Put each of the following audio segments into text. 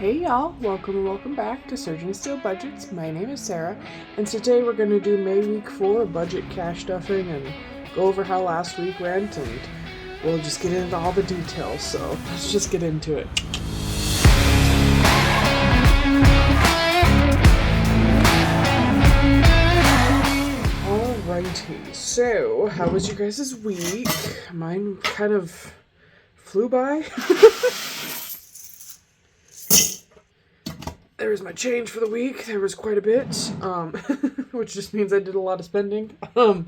Hey y'all, welcome and welcome back to Surgeon Steel Budgets. My name is Sarah, and today we're going to do May Week 4 budget cash stuffing and go over how last week went, and we'll just get into all the details, so let's just get into it. Alrighty, so how was your guys' week? Mine kind of flew by. There was my change for the week. There was quite a bit, which just means I did a lot of spending. But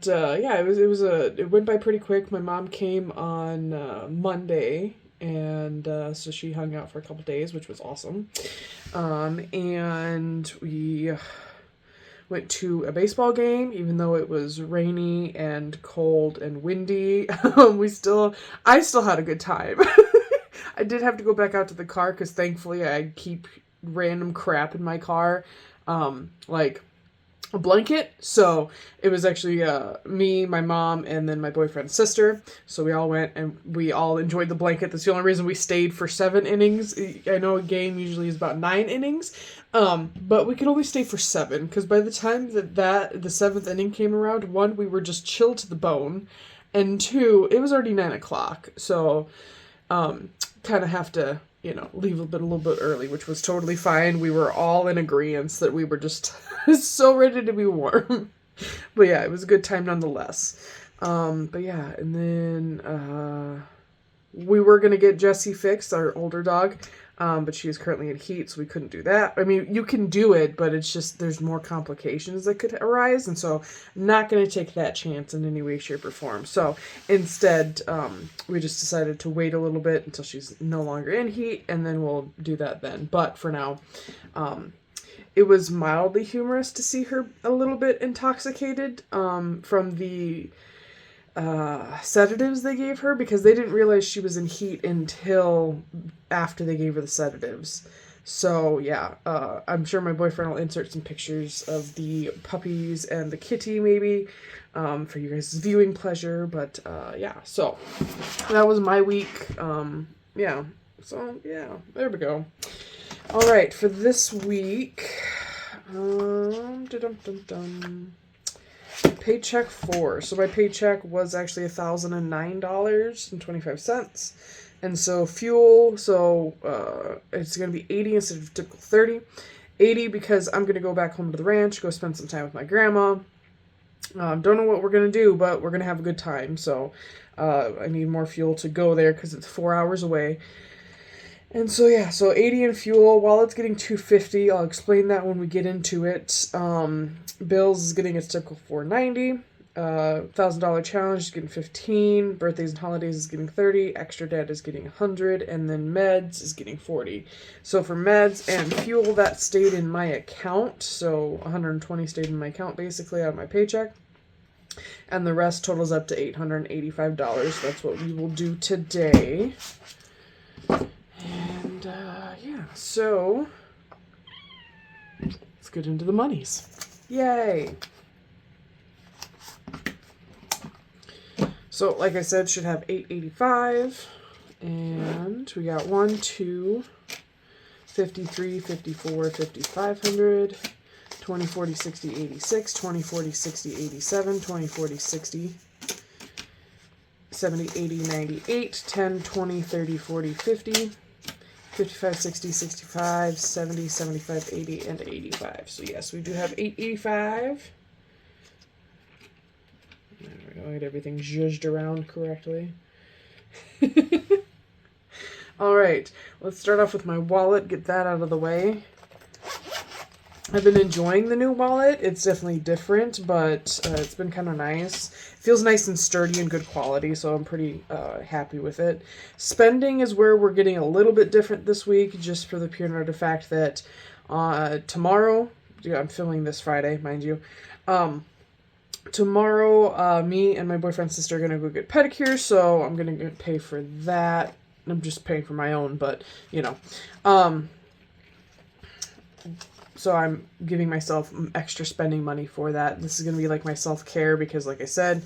yeah, it went by pretty quick. My mom came on Monday, and so she hung out for a couple days, which was awesome. And we went to a baseball game, even though it was rainy and cold and windy. I still had a good time. I did have to go back out to the car because thankfully I keep random crap in my car, like a blanket. So it was actually me, my mom, and then my boyfriend's sister. So we all went and we all enjoyed the blanket. That's the only reason we stayed for 7 innings. I know a game usually is about 9 innings, but we could only stay for 7 because by the time that the 7th inning came around, 1, we were just chilled to the bone, and 2, it was already 9 o'clock. So kind of have to, leave a little bit early, which was totally fine. We were all in agreement that we were just so ready to be warm. But yeah, it was a good time nonetheless. But yeah, and then we were going to get Jessie fixed, our older dog, but she is currently in heat, so we couldn't do that. I mean, you can do it, but it's just there's more complications that could arise, and so I'm not going to take that chance in any way, shape, or form. So instead, we just decided to wait a little bit until she's no longer in heat, and then we'll do that then. But for now, it was mildly humorous to see her a little bit intoxicated from the sedatives they gave her, because they didn't realize she was in heat until after they gave her the sedatives. So yeah, I'm sure my boyfriend will insert some pictures of the puppies and the kitty maybe for you guys' viewing pleasure. But yeah, so that was my week. Yeah, so yeah, there we go. All right, for this week, paycheck 4. So my paycheck was actually $1,009.25. And so fuel, it's going to be 80 instead of typical 30. 80 because I'm going to go back home to the ranch, go spend some time with my grandma. Don't know what we're going to do, but we're going to have a good time. So I need more fuel to go there because it's 4 hours away. And so yeah, so 80 in fuel. Wallet's getting $250. I'll explain that when we get into it. Bills is getting its typical $490. $1,000 challenge is getting 15. Birthdays and holidays is getting 30. Extra debt is getting 100, and then meds is getting 40. So for meds and fuel, that stayed in my account. So 120 stayed in my account basically out of my paycheck. And the rest totals up to $885. That's what we will do today. And yeah, so let's get into the monies. Yay! So like I said, should have $885, and we got 1, 2, 53, 54, 5500, 20, 40, 60, 86, 20, 40, 60, 87, 20, 40, 60, 70, 80, 98, 10, 20, 30, 40, 50, 55, 60, 65, 70, 75, 80, and 85. So yes, we do have $885. There we go, get everything zhuzhed around correctly. Alright, let's start off with my wallet, get that out of the way. I've been enjoying the new wallet. It's definitely different, but it's been kind of nice. It feels nice and sturdy and good quality, so I'm pretty happy with it. Spending is where we're getting a little bit different this week, just for the pure and utter fact that tomorrow, I'm filming this Friday, mind you, tomorrow me and my boyfriend's sister are going to go get pedicures, so I'm going to pay for that. I'm just paying for my own, but, so I'm giving myself extra spending money for that. This is going to be like my self-care because, like I said,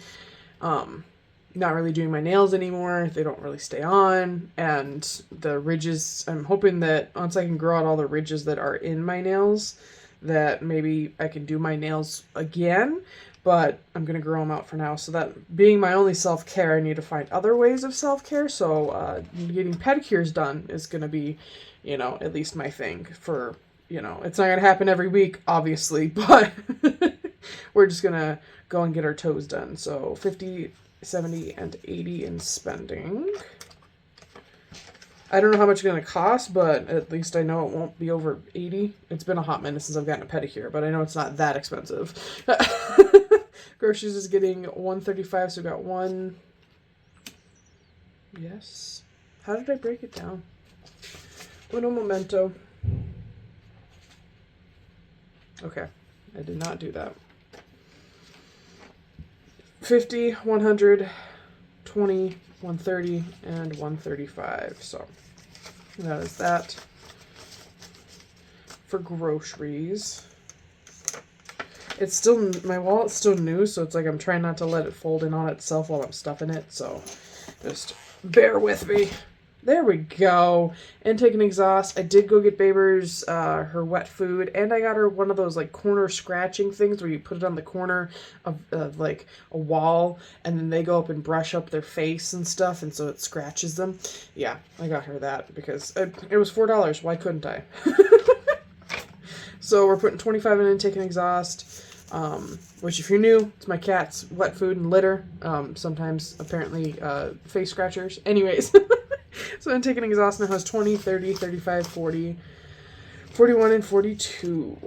not really doing my nails anymore. They don't really stay on. And the ridges, I'm hoping that once I can grow out all the ridges that are in my nails, that maybe I can do my nails again. But I'm going to grow them out for now. So that being my only self-care, I need to find other ways of self-care. So getting pedicures done is going to be, you know, at least my thing for, you know, it's not going to happen every week, obviously, but we're just going to go and get our toes done. So 50, 70, and 80 in spending. I don't know how much it's going to cost, but at least I know it won't be over 80. It's been a hot minute since I've gotten a pedicure, but I know it's not that expensive. Groceries is getting 135, so we got one. Yes. How did I break it down? Uno momento. Okay, I did not do that. 50, 100, 20, 130, and 135. So that is that for groceries. It's still, my wallet's still new, so it's like I'm trying not to let it fold in on itself while I'm stuffing it. So just bear with me. There we go. Intake and exhaust. I did go get Baber's her wet food, and I got her one of those like corner scratching things where you put it on the corner of like a wall, and then they go up and brush up their face and stuff, and so it scratches them. Yeah, I got her that because it was $4. Why couldn't I? So we're putting 25 in intake and exhaust. Which if you're new, it's my cat's wet food and litter. Sometimes apparently face scratchers. Anyways. So intake and exhaust now has 20, 30, 35, 40, 41, and 42.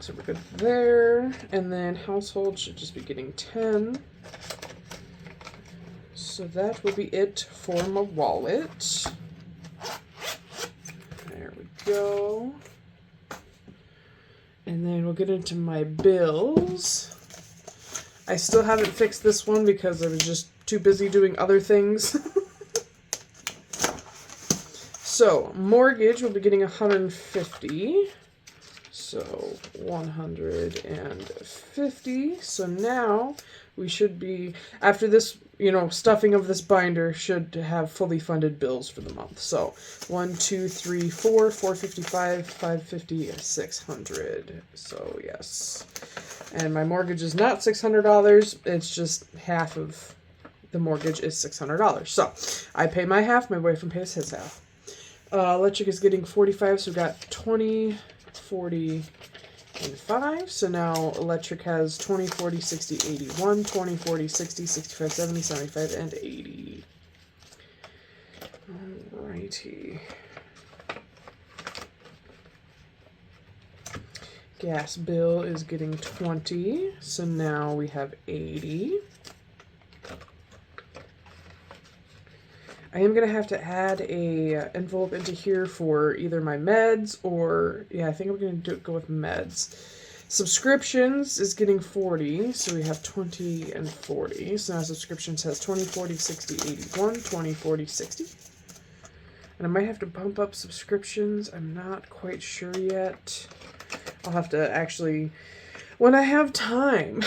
So we're good there. And then household should just be getting 10. So that will be it for my wallet. There we go. And then we'll get into my bills. I still haven't fixed this one because I was just too busy doing other things. So, mortgage will be getting 150. So, 150. So now we should be, after this, you know, stuffing of this binder, should have fully funded bills for the month. So, 1, 2, 3, 4, 455, 550, 600. So, yes. And my mortgage is not $600. It's just half of the mortgage is $600. So, I pay my half, my boyfriend pays his half. Electric is getting 45, so we've got 20, 40, and 5. So now electric has 20, 40, 60, 81, 20, 40, 60, 65, 70, 75, and 80. Alrighty. Gas bill is getting 20, so now we have 80. I am going to have to add a envelope into here for either my meds or, yeah, I think I'm going to go with meds. Subscriptions is getting 40, so we have 20 and 40. So now subscriptions has 20, 40, 60, 81, 20, 40, 60. And I might have to bump up subscriptions. I'm not quite sure yet. I'll have to actually, when I have time,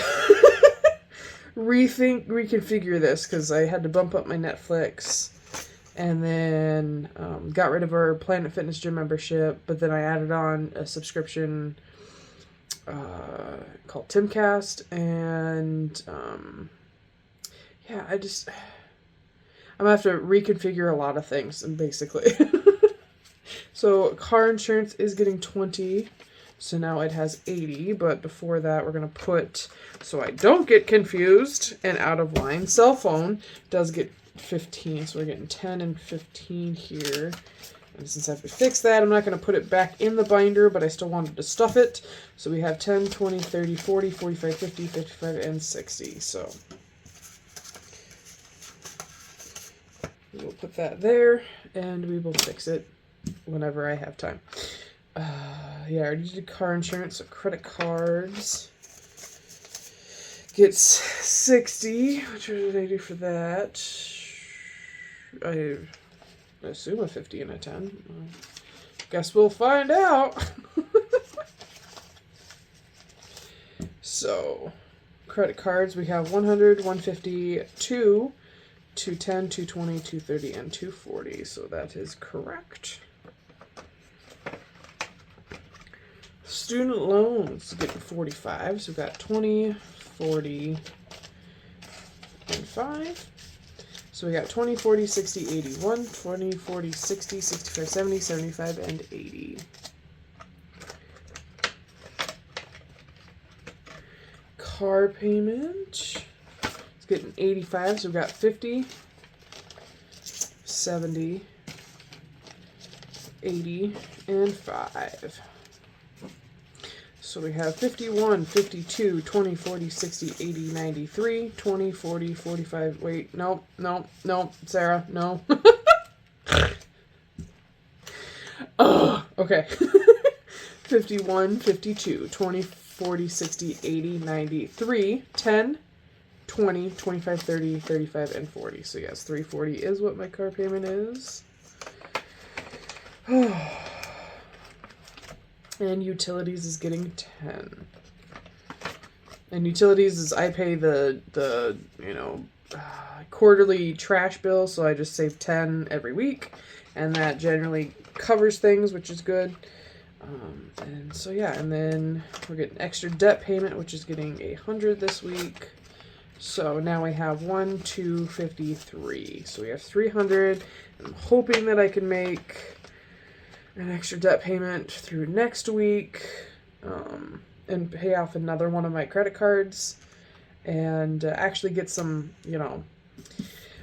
reconfigure this because I had to bump up my Netflix. And then got rid of our Planet Fitness gym membership, but then I added on a subscription called Timcast, and yeah, I'm gonna have to reconfigure a lot of things, basically. So car insurance is getting 20, so now it has 80, but before that we're gonna put, so I don't get confused and out of line, cell phone does get 15, so we're getting 10 and 15 here. And since I have to fix that, I'm not going to put it back in the binder, but I still wanted to stuff it. So we have 10, 20, 30, 40, 45, 50, 55, and 60. So we'll put that there, and we will fix it whenever I have time. Yeah, I already did car insurance, so credit cards gets 60. Which did I do for that? I assume a 50 and a 10. Guess we'll find out. So, credit cards. We have 100, 150, 2, 210, 220, 230, and 240. So that is correct. Student loans getting 45. So we've got 20, 40, and 5. So we got 20, 40, 60, 81, 20, 40, 60, 65, 70, 75, and 80. Car payment. It's getting 85, so we've got 50, 70, 80, and 5. So we have 51, 52, 20, 40, 60, 80, 93, 20, 40, 45, wait, no, Sarah, no. Oh, okay. 51, 52, 20, 40, 60, 80, 93, 10, 20, 25, 30, 35, and 40. So yes, 340 is what my car payment is. And utilities is getting 10. And utilities is I pay the quarterly trash bill, so I just save 10 every week, and that generally covers things, which is good. And so yeah, and then we're getting extra debt payment, which is getting 100 this week. So now we have 253. So we have 300. I'm hoping that I can make an extra debt payment through next week, and pay off another one of my credit cards, and actually get some,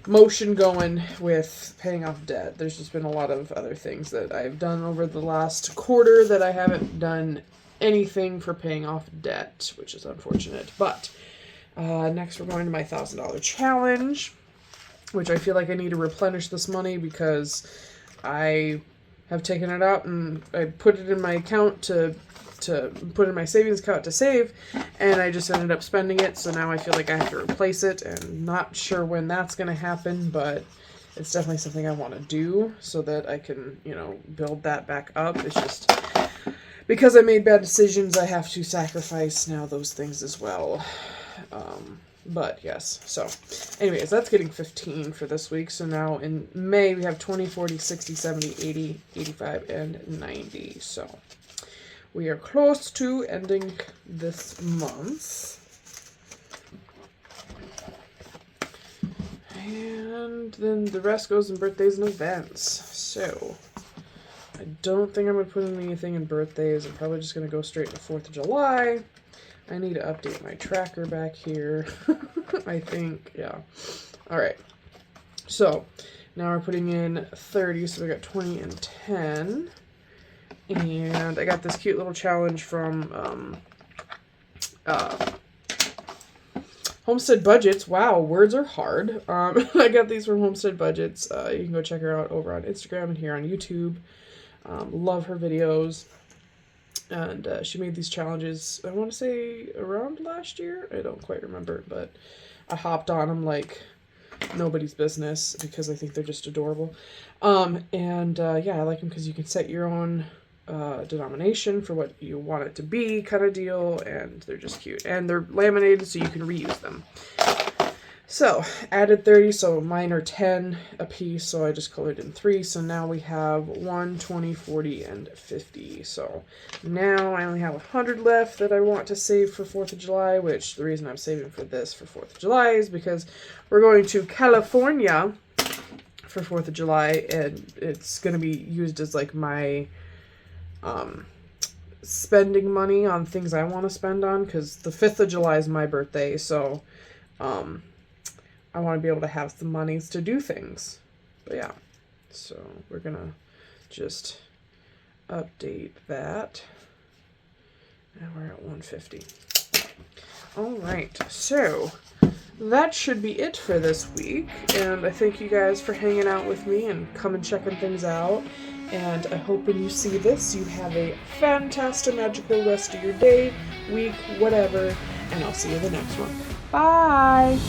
motion going with paying off debt. There's just been a lot of other things that I've done over the last quarter that I haven't done anything for paying off debt, which is unfortunate. But next we're going to my $1,000 challenge, which I feel like I need to replenish this money because I have taken it out and I put it in my account to put in my savings account to save, and I just ended up spending it, so now I feel like I have to replace it, and not sure when that's going to happen, but it's definitely something I want to do so that I can, build that back up. It's just because I made bad decisions, I have to sacrifice now those things as well. But yes, so anyways, that's getting 15 for this week. So now in May we have 20, 40, 60, 70, 80, 85, and 90. So we are close to ending this month. And then the rest goes in birthdays and events. So I don't think I'm going to put in anything in birthdays. I'm probably just going to go straight to 4th of July. I need to update my tracker back here. I think, yeah. All right. So now we're putting in 30. So we got 20 and 10. And I got this cute little challenge from Homestead Budgets. Wow, words are hard. I got these from Homestead Budgets. You can go check her out over on Instagram and here on YouTube. Love her videos. And she made these challenges, I want to say, around last year. I don't quite remember, but I hopped on them like nobody's business because I think they're just adorable. Yeah, I like them because you can set your own denomination for what you want it to be, kind of deal, and they're just cute. And they're laminated so you can reuse them. So, added 30, so mine are 10 a piece, so I just colored in 3. So now we have 1, 20, 40, and 50. So now I only have 100 left that I want to save for 4th of July, which the reason I'm saving for this for 4th of July is because we're going to California for 4th of July, and it's going to be used as like my spending money on things I want to spend on, because the 5th of July is my birthday, so I want to be able to have some monies to do things. But yeah, so we're going to just update that. Now we're at 150. All right, so that should be it for this week. And I thank you guys for hanging out with me and coming checking things out. And I hope when you see this, you have a fantastimagical rest of your day, week, whatever. And I'll see you in the next one. Bye!